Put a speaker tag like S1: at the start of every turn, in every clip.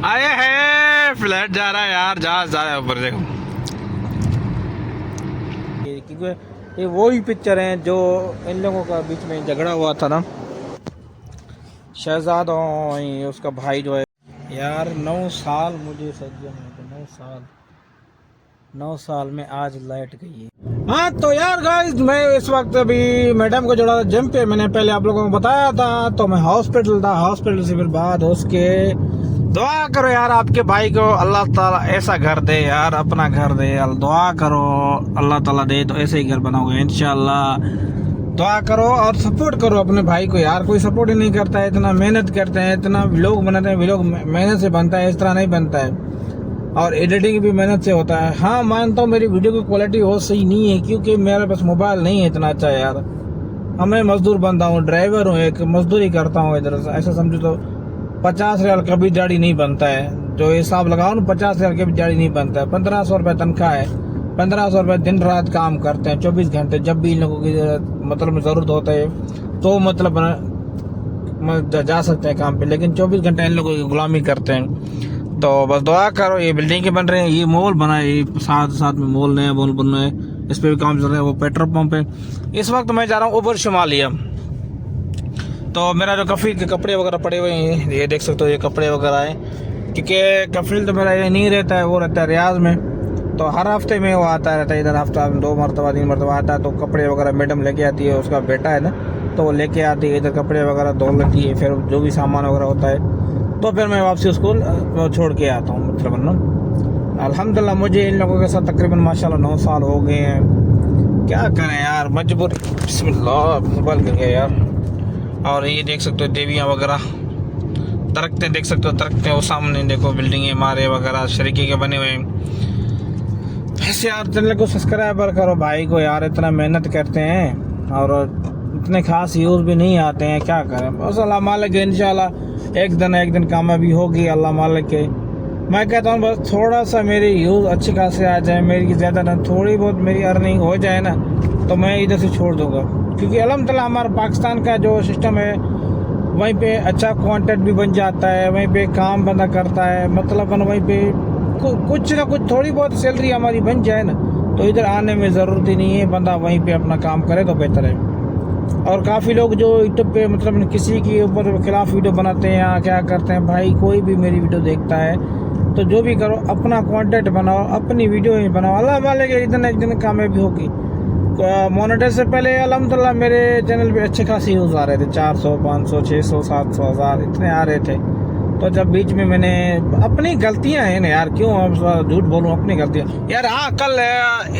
S1: आए हैं फ्लैट जा रहा है यार, जहाज जा रहा है ऊपर देखो।
S2: क्योंकि ये वो ही पिक्चर हैं जो इन लोगों का बीच में झगड़ा हुआ था ना, शहजाद और उसका भाई जो है यार। 9 साल मुझे सज्जन है तो 9 साल में आज लाइट गई है। हाँ तो यार गाइस, मैं इस वक्त अभी मैडम को जोड़ा था जिम पे। मैंने पहले आप लोगों को बताया था, तो मैं हॉस्पिटल था। हॉस्पिटल से फिर बाद उसके दुआ करो यार आपके भाई को अल्लाह ताला ऐसा घर दे यार, अपना घर दे। दुआ करो अल्लाह ताला दे तो ऐसे ही घर बनाओगे इंशाल्लाह। दुआ करो और सपोर्ट करो अपने भाई को यार। कोई सपोर्ट ही नहीं करता है, इतना मेहनत करते हैं, इतना व्लॉग बनाते हैं। व्लॉग मेहनत से बनता है, इस तरह नहीं बनता है। और एडिटिंग भी मेहनत से होता है। हाँ मानता हूँ मेरी वीडियो की क्वालिटी बहुत सही नहीं है, क्योंकि मेरे पास मोबाइल नहीं है इतना अच्छा यार। मैं मजदूर बंदा हूँ, ड्राइवर हूँ, एक मजदूरी करता हूँ इधर से। ऐसा समझो तो 50 रियाल कभी दिहाड़ी नहीं बनता है। जो हिसाब लगाओ ना, 50 रियाल कभी दिहाड़ी नहीं बनता है। 1500 रुपये तनख्वाह है। 1500 रुपये दिन रात काम करते हैं 24 घंटे। जब भी इन लोगों की मतलब ज़रूरत होता है तो मतलब जा सकते हैं काम पे, लेकिन 24 घंटे इन लोगों की गुलामी करते हैं। तो बस दुआ करो। ये बिल्डिंग के बन रहे हैं, ये मॉल बना है, ये साथ साथ में मॉल नया मॉल बन रहा है, इस पे भी काम चल रहा है। वो पेट्रोल पंप है। इस वक्त मैं जा रहा हूँ ऊपर शुमालिया। तो मेरा जो कफील के कपड़े वगैरह पड़े हुए हैं, ये देख सकते हो, ये कपड़े वगैरह हैं। क्योंकि कफील तो मेरा ये नहीं रहता है, वो रहता है रियाज में। तो हर हफ्ते में वो आता रहता है इधर, हफ्ता में 2 मरतबा 3 मरतबा आता है। तो कपड़े वगैरह मैडम लेके आती है, उसका बेटा है ना, तो वो लेके आती है इधर, कपड़े वगैरह धो लेती है। फिर जो भी सामान वगैरह होता है तो फिर मैं वापसी उसको छोड़ के आता हूँ मतलब ना। अल्हम्दुलिल्लाह मुझे इन लोगों के साथ तकरीबन माशाल्लाह 9 साल हो गए हैं। क्या करें यार, मजबूर। बिस्मिल्लाह, मोबाइल गिर गया यार। और ये देख सकते हो देवियाँ वगैरह, दरख्तें देख सकते हो, दरख्तें वो सामने देखो, बिल्डिंगें मारे वगैरह शरीके के बने हुए हैं। ऐसे यार चैनल को सब्सक्राइबर करो भाई को यार, इतना मेहनत करते हैं और इतने खास व्यूज़ भी नहीं आते हैं। क्या करें, बस अल्लाह मालिक है, इंशाल्लाह एक दिन कामयाबी होगी अल्लाह मालिक के। मैं कहता हूँ बस थोड़ा सा मेरी व्यूज़ अच्छे खासे आ जाए, मेरी ज़्यादा ना, थोड़ी बहुत मेरी अर्निंग हो जाए ना, तो मैं इधर से छोड़ दूँगा। क्योंकि अल्हम्दुलिल्लाह हमारा पाकिस्तान का जो सिस्टम है, वहीं पे अच्छा कंटेंट भी बन जाता है, वहीं पे काम बंदा करता है, मतलब वहीं पे कुछ ना कुछ थोड़ी बहुत सैलरी हमारी बन जाए ना, तो इधर आने में ज़रूरत ही नहीं है। बंदा वहीं पे अपना काम करे तो बेहतर है। और काफ़ी लोग जो यूट्यूब पे मतलब किसी के ऊपर खिलाफ वीडियो बनाते हैं या क्या करते हैं, भाई कोई भी मेरी वीडियो देखता है तो जो भी करो अपना कंटेंट बनाओ, अपनी वीडियो ही बनाओ। अल्लाह मालिक एक दिन कामयाबी होगी। मोनेटाइज से पहले अल्हम्दुलिल्लाह मेरे चैनल पे अच्छे खासे व्यूज़ आ रहे थे, 400 500 600 700 1000 इतने आ रहे थे। तो जब बीच में मैंने, अपनी गलतियां हैं ना यार, क्यों झूठ बोलूं, अपनी गलतियां यार। हाँ कल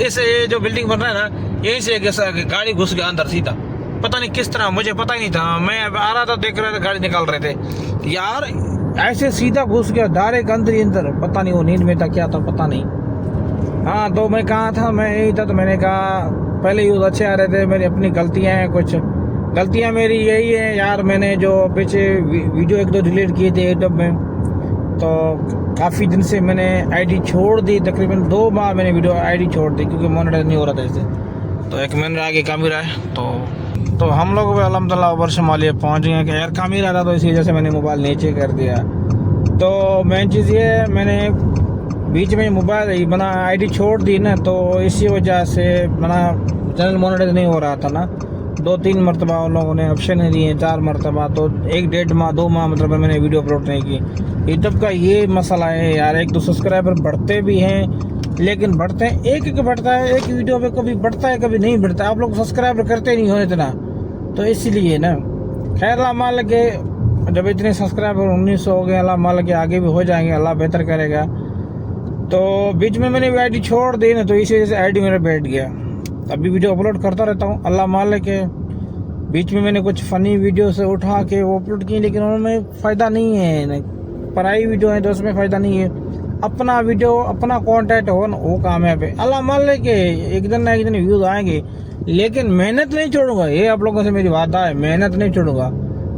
S2: इस जो बिल्डिंग बन रहा है ना, यहीं से गाड़ी घुस गया अंदर सीधा, पता नहीं किस तरह, मुझे पता ही नहीं था। मैं आ रहा था, देख रहे थे गाड़ी निकाल रहे थे यार, ऐसे सीधा घुस गया डायरेक्ट अंदर। पता नहीं वो नींद में था क्या था, पता नहीं। हाँ तो मैं कहाँ था, मैं यही था। तो मैंने कहा पहले यूज़ अच्छे आ रहे थे, मेरी अपनी गलतियाँ हैं, कुछ गलतियाँ मेरी यही है यार। मैंने जो पीछे वीडियो 1-2 डिलीट किए थे यूट्यूब में, तो काफ़ी दिन से मैंने आईडी छोड़ दी। तकरीबन 2 माह मैंने वीडियो आईडी छोड़ दी, क्योंकि मोनेटाइज नहीं हो रहा था इससे। तो 1 महीने आगे काम ही रहा है। तो हम लोग भी अल्हम्दुलिल्लाह ऊपर शुमालिया पहुँच गए कि यार काम ही रहा था, तो इसी वजह से मैंने मोबाइल नीचे कर दिया। तो मेन चीज़ ये है, मैंने बीच में मोबाइल बना आईडी छोड़ दी ना, तो इसी वजह से बना चैनल मोनेटाइज नहीं हो रहा था ना। 2-3 मरतबा उन लोगों ने ऑप्शन नहीं दिए, 4 मरतबा, तो 1-1.5 माह 2 माह मतलब मैंने वीडियो अपलोड नहीं की। यूट्यूब का ये मसला है यार, एक तो सब्सक्राइबर बढ़ते भी हैं, लेकिन बढ़ते हैं एक बढ़ता है, एक वीडियो पे कभी बढ़ता है कभी नहीं बढ़ता। आप लोग सब्सक्राइबर करते नहीं हो इतना, तो इसीलिए ना। खैर अल्लाह मालिक के, जब इतने सब्सक्राइबर 1900 हो गए, अल्लाह मालिक के आगे भी हो जाएंगे, अल्लाह बेहतर करेगा। तो बीच में मैंने आईडी छोड़ दी ना, तो इसी वजह से आईडी मेरा बैठ गया। अभी वीडियो अपलोड करता रहता हूँ, अल्लाह मालिक के। बीच में मैंने कुछ फ़नी वीडियो से उठा के वो अपलोड किए, लेकिन उनमें फ़ायदा नहीं है। पराई वीडियो है तो उसमें फ़ायदा नहीं है। अपना वीडियो, अपना कंटेंट हो ना, वो कामयाब है। अल्लाह मालिक के, एक दिन ना एक दिन व्यूज़ आएंगे, लेकिन मेहनत नहीं छोड़ूंगा। ये आप लोगों से मेरी वादा है, मेहनत नहीं छोड़ूंगा।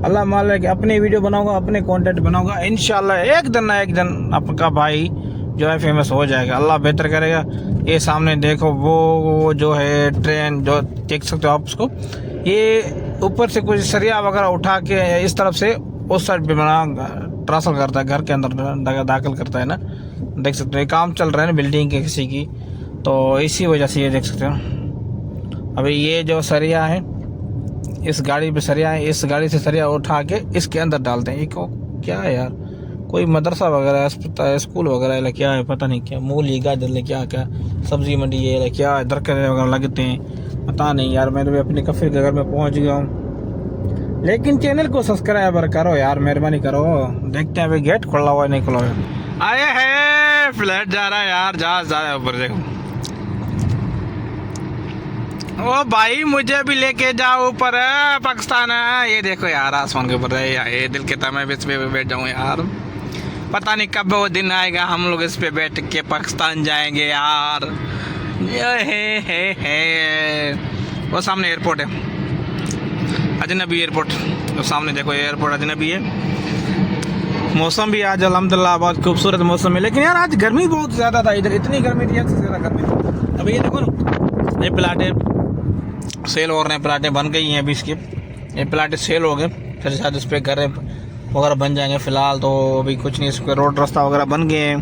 S2: अल्लाह मालिक, अपनी वीडियो बनाऊंगा, अपने कंटेंट बनाऊंगा, इंशाल्लाह एक दिन ना एक दिन आपका भाई जो है फेमस हो जाएगा। अल्लाह बेहतर करेगा। ये सामने देखो, वो जो है ट्रेन, जो देख सकते हो आप उसको, ये ऊपर से कुछ सरिया वगैरह उठा के इस तरफ से उस साइड पे बना ट्रांसफर करता है, घर के अंदर दाखिल करता है ना। देख सकते हो काम चल रहा है ना बिल्डिंग के किसी की, तो इसी वजह से ये देख सकते हो। अभी ये जो सरिया है, इस गाड़ी पे सरिया है, इस गाड़ी से सरिया उठा के इसके अंदर डालते हैं। ये क्या है यार, कोई मदरसा वगैरह, अस्पताल, स्कूल वगैरह है क्या है, पता नहीं क्या, मूली गाजर ले क्या क्या, सब्जी मंडी है क्या, दरख्त वगैरह लगते हैं, पता नहीं यार। मैं तो अपने कफिर के घर में पहुंच गया हूँ। लेकिन चैनल को सब्सक्राइब करो यार, मेहरबानी करो। देखते हैं अभी गेट खुला हुआ है नहीं खुला हुआ है।
S1: आए है फ्लैट जा रहा है यार, जहाज जा रहा है ऊपर देखो। ओ भाई मुझे भी लेके जाओ ऊपर, पाकिस्तान है ये देखो यार, आसमान के ऊपर है। ये दिल कहता है मैं इस पे बैठ जाऊँ यार, पता नहीं कब वो दिन आएगा हम लोग इस पे बैठ के पाकिस्तान जाएंगे यार। हे वो सामने एयरपोर्ट है, अजनबी एयरपोर्ट, तो सामने देखो एयरपोर्ट अजनबी है। मौसम भी आज अल्हम्दुलिल्लाह बहुत खूबसूरत मौसम है, लेकिन यार आज गर्मी बहुत ज़्यादा था इधर, इतनी गर्मी थी, सबसे ज़्यादा गर्मी थी। अभी ये देखो ना, ये प्लाटें सेल हो रहे हैं, प्लाटें बन गई हैं अभी इसके, ये प्लाटें सेल हो गए, फिर शायद इस पर घर वगैरह बन जाएंगे। फिलहाल तो अभी कुछ नहीं, इसके रोड रास्ता वगैरह बन गए हैं,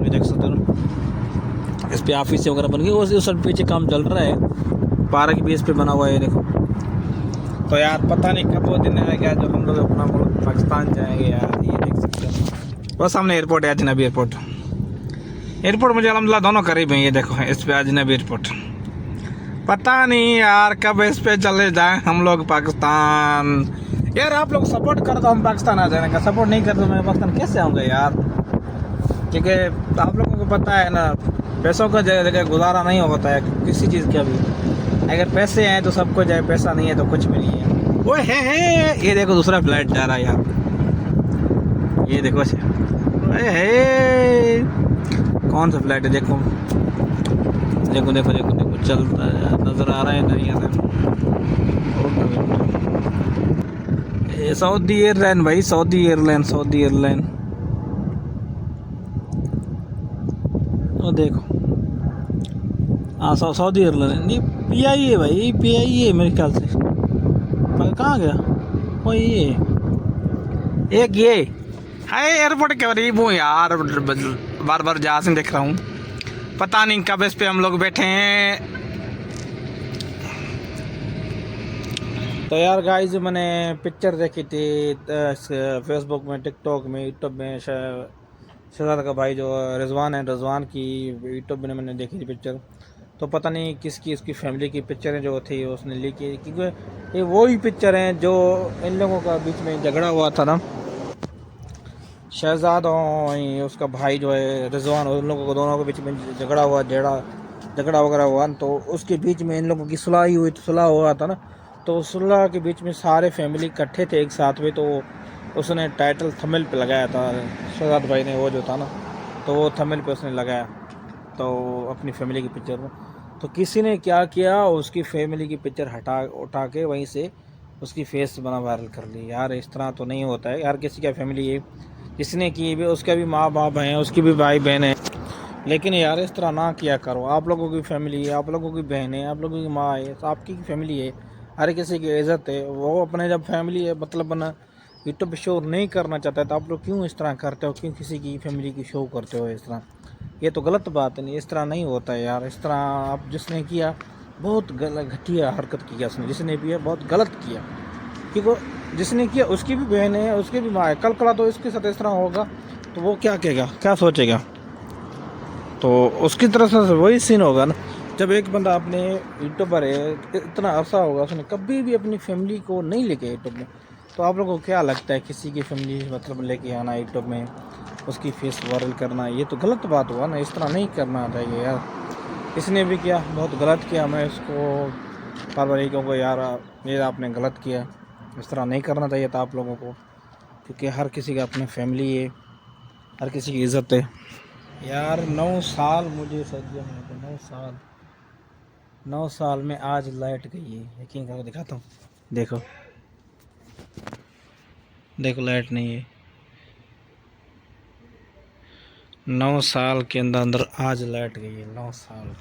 S1: ये देख सकते हो। इस पे ऑफिस वगैरह बन गई, उस पीछे काम चल रहा है, पार्क भी इस पे बना हुआ है देखो। तो यार पता नहीं कब वो दिन आएगा जब हम लोग अपना मुल्क पाकिस्तान जाएंगे यार, ये देख सकते हो। वो सामने एयरपोर्ट है, अजनबी एयरपोर्ट। एयरपोर्ट मुझे अल्हम्दुलिल्लाह दोनों करीब हैं, ये देखो इस पे अजनबी एयरपोर्ट। पता नहीं यार कब इस पे चले जाएं हम लोग पाकिस्तान। यार आप लोग सपोर्ट कर दो, हम पाकिस्तान आ जाने का। सपोर्ट नहीं कर दो मैं पाकिस्तान कैसे आऊँगा यार, क्योंकि आप लोगों को पता है ना, पैसों का जगह गुजारा नहीं होता है किसी चीज़ का भी। अगर पैसे हैं तो सब कुछ है, पैसा नहीं है तो कुछ भी नहीं है। वो है ये देखो दूसरा फ्लाइट जा रहा है यार, ये देखो है कौन सा फ्लाइट है, देखो देखो देखो देखो देखो चलता है, नजर आ रहा है नहीं आ रहा। सऊदी एयरलाइन भाई, सऊदी एयरलाइन, सऊदी एयरलाइन। वो देखो हाँ सऊदी एयरलाइन, ये PI है भाई, PI है मेरे ख्याल से। कहाँ गया वो, ये एक ये है एयरपोर्ट के करीब हूँ यार, बार बार जहाज में देख रहा हूँ, पता नहीं कब इस पे हम लोग बैठे हैं। तो यार गाइस मैंने पिक्चर देखी थी फेसबुक में, टिकटॉक में, यूट्यूब में, शहजाद का भाई जो रिजवान है, रिजवान की यूट्यूब में मैंने देखी थी पिक्चर। तो पता नहीं किसकी, उसकी फैमिली की पिक्चरें जो थी उसने ली की, क्योंकि ये वो ही पिक्चर हैं जो इन लोगों का बीच में झगड़ा हुआ था ना, शहजाद और उसका भाई जो है रिजवान, उन लोगों को दोनों के बीच में झगड़ा हुआ, झगड़ा वगैरह हुआ, तो उसके बीच में इन लोगों की सुलह ही हुई, तो सुलह हुआ था ना, तो सुलह के बीच में सारे फैमिली इकट्ठे थे एक साथ में, तो उसने टाइटल थंबनेल पे लगाया था शहजाद भाई ने, वो जो था ना, तो वो थंबनेल पे उसने लगाया तो अपनी फैमिली की पिक्चर में। तो किसी ने क्या किया, उसकी फैमिली की पिक्चर उठा के वहीं से उसकी फेस बना वायरल कर ली। यार इस तरह तो नहीं होता है यार, किसी का फैमिली है, जिसने की भी उसका भी माँ बाप हैं, उसकी भी भाई बहन है, लेकिन यार इस तरह ना किया करो। आप लोगों की फैमिली है, आप लोगों की बहन है, आप लोगों की माँ है, तो आपकी फैमिली है, हर किसी की इज़्ज़त है। वो अपने जब फैमिली है मतलब बना यूट्यूब पे शो नहीं करना चाहता है, तो आप लोग क्यों इस तरह करते हो, क्यों किसी की फैमिली की शो करते हो इस तरह, ये तो गलत बात है। नहीं इस तरह नहीं होता है यार, इस तरह आप जिसने किया बहुत घटिया हरकत किया उसने, जिसने भी है बहुत गलत किया, क्योंकि जिसने किया उसकी भी बहन है, उसकी भी माँ है, कल कला तो इसके साथ इस तरह होगा तो वो क्या कहेगा, क्या सोचेगा, तो उसकी तरफ से वही सीन होगा ना। जब एक बंदा अपने यूट्यूबर है, इतना अरसा होगा, उसने कभी भी अपनी फैमिली को नहीं लेके यूट्यूब में, तो आप लोगों को क्या लगता है किसी की फैमिली मतलब लेके आना यूट्यूब में, उसकी फेस वायरल करना, ये तो गलत बात हुआ ना, इस तरह नहीं करना चाहिए यार। इसने भी किया, बहुत गलत किया, मैं इसको बार बार कहूँगा यार ये आपने गलत किया, इस तरह नहीं करना चाहिए था आप लोगों को, क्योंकि हर किसी का अपनी फैमिली है, हर किसी की इज़्ज़त है यार। 9 साल मुझे सज्जन है, तो 9 साल में आज लाइट गई है, यकीन करके दिखाता हूँ, देखो देखो लाइट नहीं है, 9 साल के अंदर आज लाइट गई है, 9 साल।